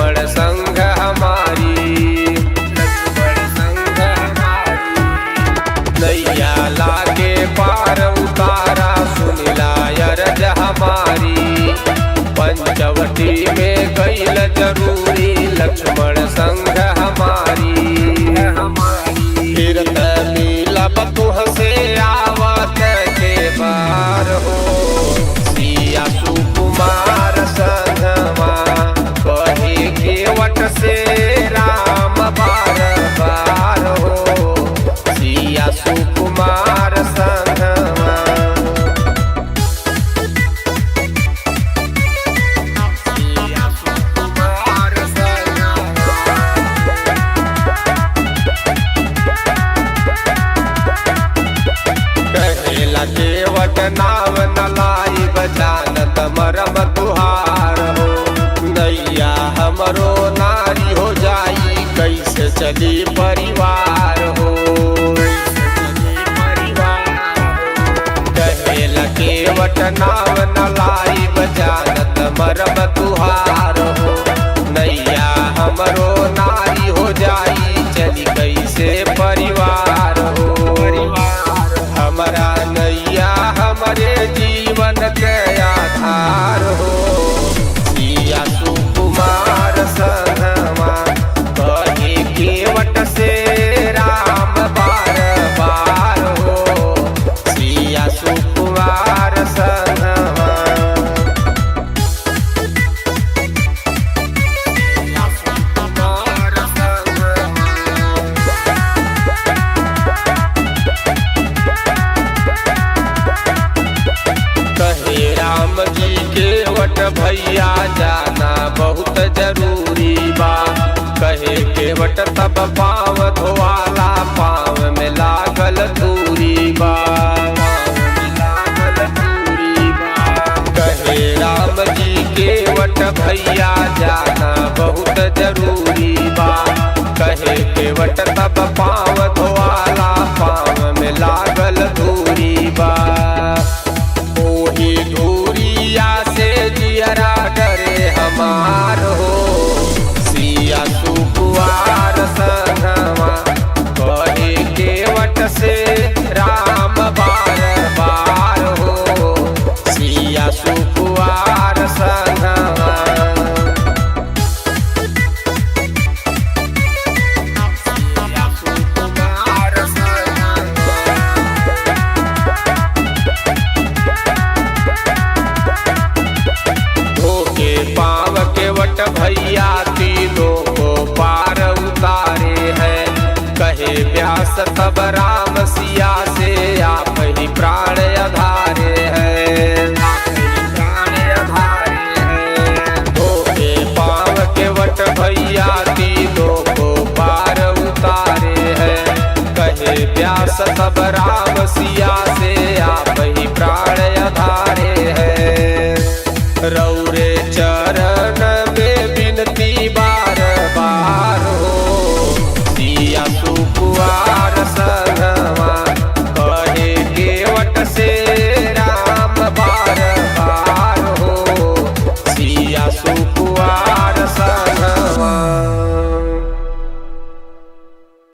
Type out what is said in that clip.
लक्ष्मण संग हमारी, लक्ष्मण संग हमारी। नैया लागे पार उतारा सुनिला अरज हमारी, पंचवटी में गईल जरूरी लक्ष्मण संग हमारी। फिर मिलब तुहसे आवत के बार हो, सिया सुकुमार संगवा कहे केवट से राम बार बार हो, सिया सुकुमार संगवा। केवट नाव नलाई बजानत मरम तुहार हो, नैया हमरो नारी हो जाई कैसे चली परिवार हो। कहेला केवट नाव नलाई बजानत मरम तुहार हो, नैया हमरो नारी हो जाई चली कैसे परिवार हो। हमारा नैया हमारे जीवन के आधार हो, सिया सुकुमार संगवा कहे केवट से राम बार बार हो, सिया सुकुमार संगवा। कहे राम जी केवट भैया जाना बहुत जरूरी बा, कहे केवट तब पाँव धोवाला पाँव में लागल दूरी बा, कहे राम जी केवट भैया जाना बहुत जरूरी बा, कहे केवट तब पाँव धोवाला पाँव में लागल दूरी बा। ओही दूरिया से जियरा डरे हमार हो, सिया सुकुमार संगवा कहे केवट से राम बार बार हो, सिया सुकुमार संगवा। पाव केवट भैया तीनों को पार उतारे हैं, कहे व्यास तब राम